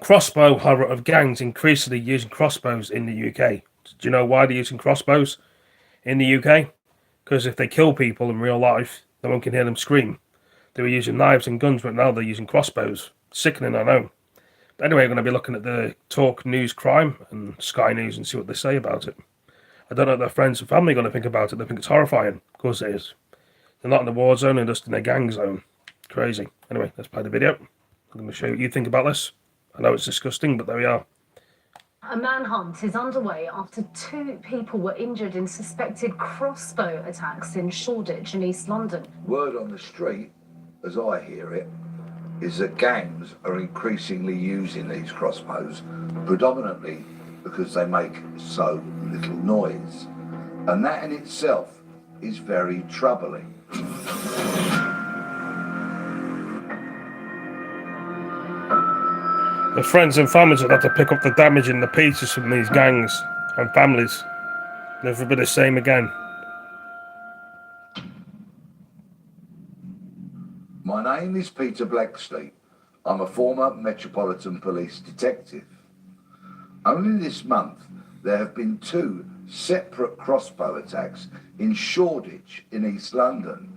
crossbow horror of gangs increasingly using crossbows in the UK. Do you know why they're using crossbows in the UK? Because if they kill people in real life, no one can hear them scream. They were using knives and guns, but now they're using crossbows. Sickening, I know. But anyway, we're going to be looking at the Talk News Crime and Sky News and see what they say about it. I don't know what their friends and family are going to think about it. They think it's horrifying. Of course it is. They're not in the war zone, they're just in a gang zone. Crazy. Anyway, let's play the video. I'm going to show you what you think about this. I know it's disgusting, but there we are. A manhunt is underway after 2 people were injured in suspected crossbow attacks in Shoreditch in East London. Word on the street, as I hear it, is that gangs are increasingly using these crossbows, predominantly because they make so little noise. And that in itself is very troubling. The friends and families would have to pick up the damage and the pieces from these gangs and families. Never be the same again. My name is Peter Blacksley. I'm a former Metropolitan Police detective. Only this month there have been 2 separate crossbow attacks in Shoreditch in East London,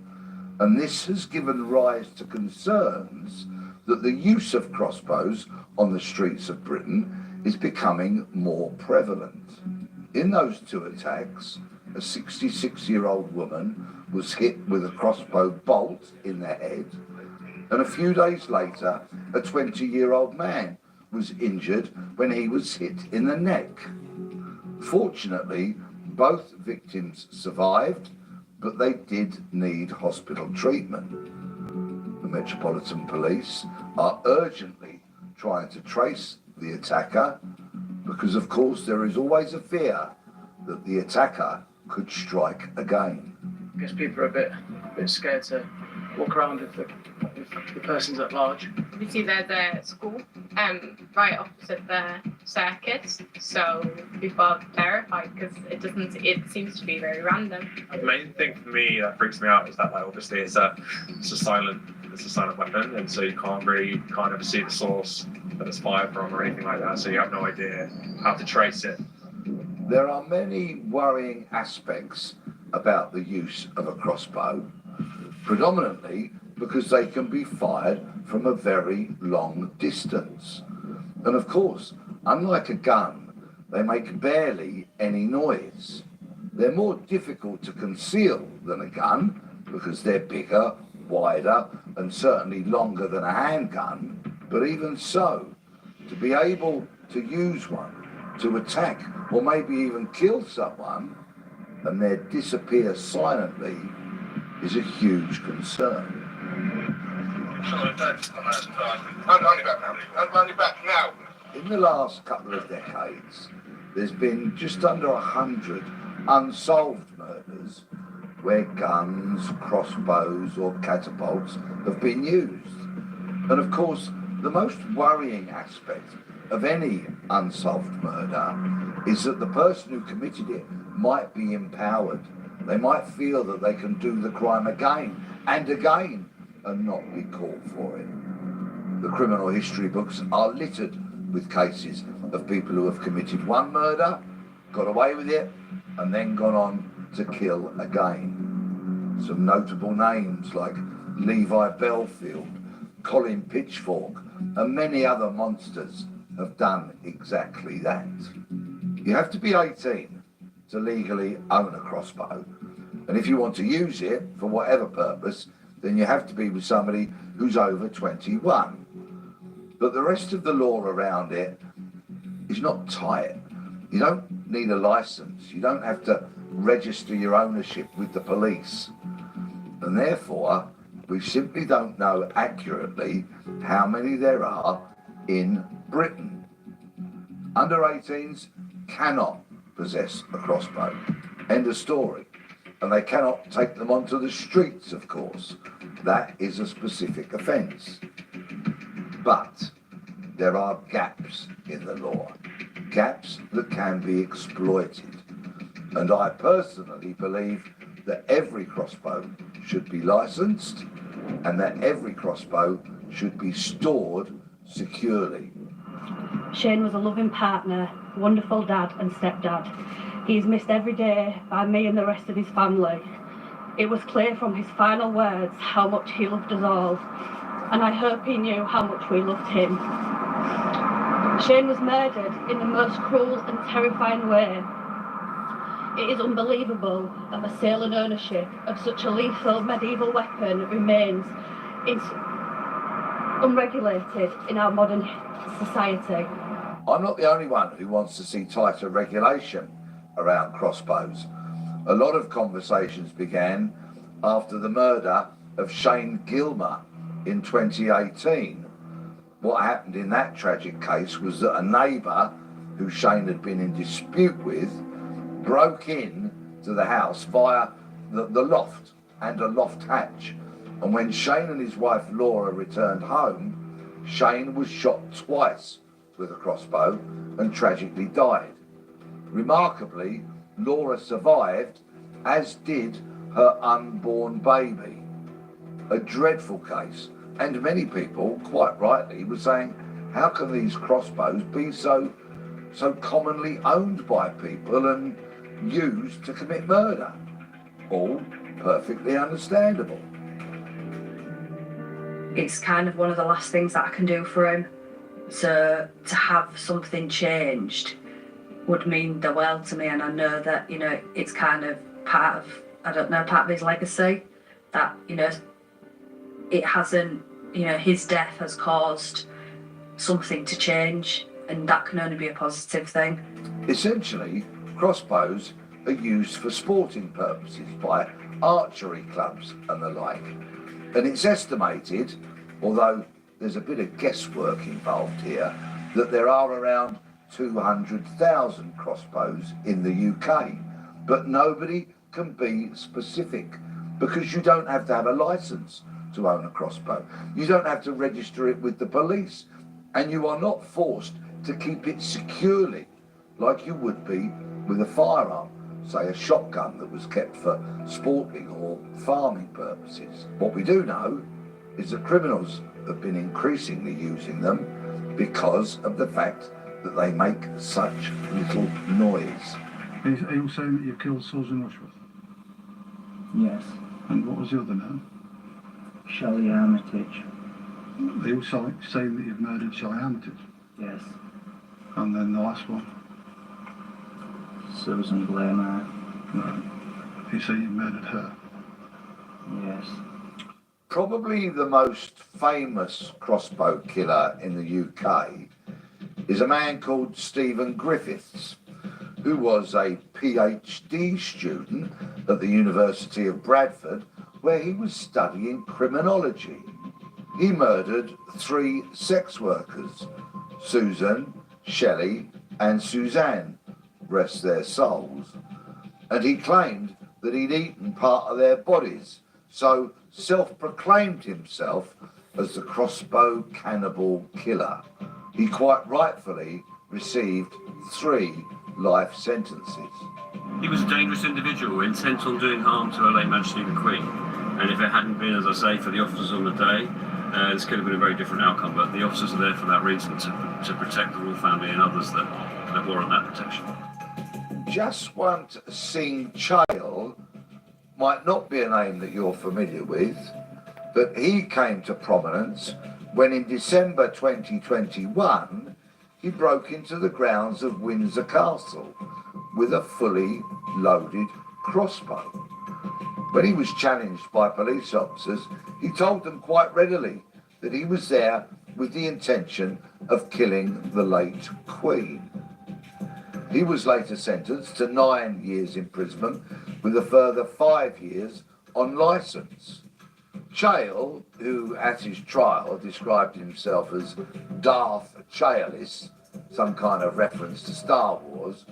and this has given rise to concerns that the use of crossbows on the streets of Britain is becoming more prevalent. In those 2 attacks, a 66-year-old woman was hit with a crossbow bolt in the head, and a few days later, a 20-year-old man was injured when he was hit in the neck. Fortunately, both victims survived, but they did need hospital treatment. The Metropolitan Police are urgently trying to trace the attacker because, of course, there is always a fear that the attacker could strike again. I guess people are a bit scared to walk around if the person's at large. Obviously, there's a school right opposite the circus, so people are terrified because it seems to be very random. The main thing for me that freaks me out is that, like, obviously it's a silent weapon, and so you can't ever see the source that it's fired from or anything like that, so you have no idea how to trace it. There are many worrying aspects about the use of a crossbow, predominantly because they can be fired from a very long distance. And of course, unlike a gun, they make barely any noise. They're more difficult to conceal than a gun because they're bigger, wider, and certainly longer than a handgun. But even so, to be able to use one to attack or maybe even kill someone and then disappear silently is a huge concern. In the last couple of decades, there's been just under 100 unsolved murders where guns, crossbows or catapults have been used. And of course, the most worrying aspect of any unsolved murder is that the person who committed it might be empowered. They might feel that they can do the crime again and again and not be caught for it. The criminal history books are littered with cases of people who have committed one murder, got away with it, and then gone on to kill again. Some notable names like Levi Belfield, Colin Pitchfork, and many other monsters have done exactly that. You have to be 18 to legally own a crossbow, and if you want to use it for whatever purpose, then you have to be with somebody who's over 21. But the rest of the law around it is not tight. You don't need a license. You don't have to register your ownership with the police. And therefore, we simply don't know accurately how many there are in Britain. Under 18s cannot possess a crossbow. End of story. And they cannot take them onto the streets, of course. That is a specific offence. But there are gaps in the law, gaps that can be exploited. And I personally believe that every crossbow should be licensed and that every crossbow should be stored securely. Shane was a loving partner, wonderful dad and stepdad. He is missed every day by me and the rest of his family. It was clear from his final words how much he loved us all, and I hope he knew how much we loved him. Shane was murdered in the most cruel and terrifying way. It is unbelievable that the sale and ownership of such a lethal medieval weapon remains unregulated in our modern society. I'm not the only one who wants to see tighter regulation around crossbows. A lot of conversations began after the murder of Shane Gilmer in 2018. What happened in that tragic case was that a neighbour who Shane had been in dispute with broke in to the house via the loft and a loft hatch. And when Shane and his wife Laura returned home, Shane was shot twice with a crossbow and tragically died. Remarkably, Laura survived, as did her unborn baby. A dreadful case, and many people, quite rightly, were saying, how can these crossbows be so commonly owned by people and used to commit murder? All perfectly understandable. It's kind of one of the last things that I can do for him. So to have something changed would mean the world to me, and I know that, you know, it's kind of part of his legacy, that, you know, it hasn't, you know, his death has caused something to change, and that can only be a positive thing. Essentially, crossbows are used for sporting purposes by archery clubs and the like. And it's estimated, although there's a bit of guesswork involved here, that there are around 200,000 crossbows in the UK. But nobody can be specific, because you don't have to have a licence to own a crossbow. You don't have to register it with the police, and you are not forced to keep it securely like you would be with a firearm, say a shotgun that was kept for sporting or farming purposes. What we do know is that criminals have been increasingly using them because of the fact that they make such little noise. Are you saying that you killed Susan Rushworth? Yes. And what was the other name? Shelley Armitage. Are you saying that you've murdered Shelley Armitage? Yes. And then the last one? Susan Blamer. Right. You say you murdered her? Yes. Probably the most famous crossbow killer in the UK is a man called Stephen Griffiths, who was a PhD student at the University of Bradford, where he was studying criminology. He murdered 3 sex workers, Susan, Shelley and Suzanne, rest their souls, and he claimed that he'd eaten part of their bodies, so self-proclaimed himself as the crossbow cannibal killer. He quite rightfully received 3 life sentences. He was a dangerous individual, intent on doing harm to Her Late Majesty the Queen, and if it hadn't been, as I say, for the officers on the day, this could have been a very different outcome, but the officers are there for that reason, to protect the royal family and others that warrant that protection. Jaswant Singh Chahal might not be a name that you're familiar with, but he came to prominence when in December 2021 he broke into the grounds of Windsor Castle with a fully loaded crossbow. When he was challenged by police officers, he told them quite readily that he was there with the intention of killing the late Queen. He was later sentenced to 9 years imprisonment with a further 5 years on licence. Chahal, who at his trial described himself as Darth Chahalis, some kind of reference to Star Wars,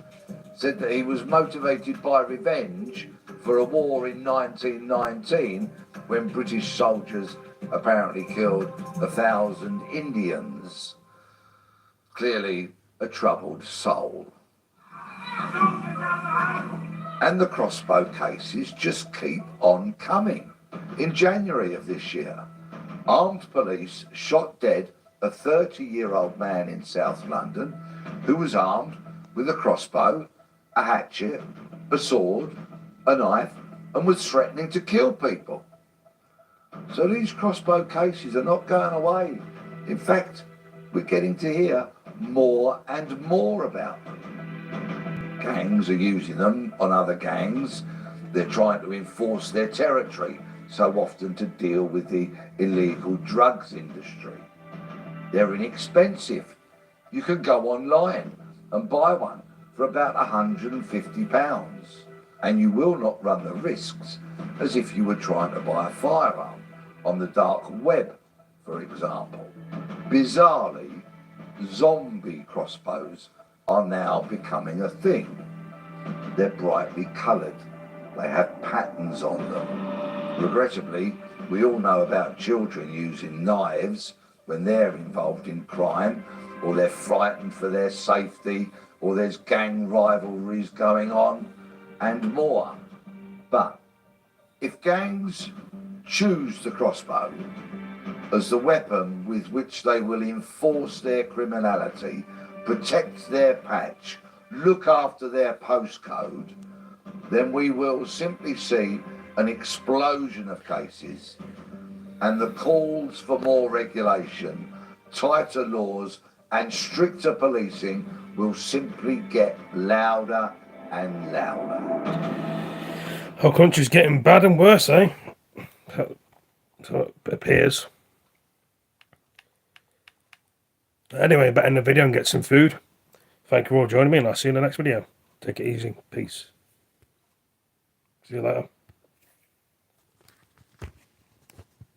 said that he was motivated by revenge for a war in 1919 when British soldiers apparently killed 1,000 Indians. Clearly a troubled soul. And the crossbow cases just keep on coming. In January of this year, armed police shot dead a 30-year-old man in South London who was armed with a crossbow, a hatchet, a sword, a knife, and was threatening to kill people. So these crossbow cases are not going away. In fact, we're getting to hear more and more about them. Gangs are using them on other gangs. They're trying to enforce their territory, so often to deal with the illegal drugs industry. They're inexpensive. You can go online and buy one for about £150, and you will not run the risks as if you were trying to buy a firearm on the dark web, for example. Bizarrely, zombie crossbows are now becoming a thing. They're brightly coloured. They have patterns on them. Regrettably, we all know about children using knives when they're involved in crime, or they're frightened for their safety, or there's gang rivalries going on, and more. But if gangs choose the crossbow as the weapon with which they will enforce their criminality, protect their patch, look after their postcode, then we will simply see an explosion of cases, and the calls for more regulation, tighter laws, and stricter policing will simply get louder and louder. Our country's getting bad and worse, eh? So it appears. Anyway, better end the video and get some food. Thank you for all joining me, and I'll see you in the next video. Take it easy. Peace. See you later.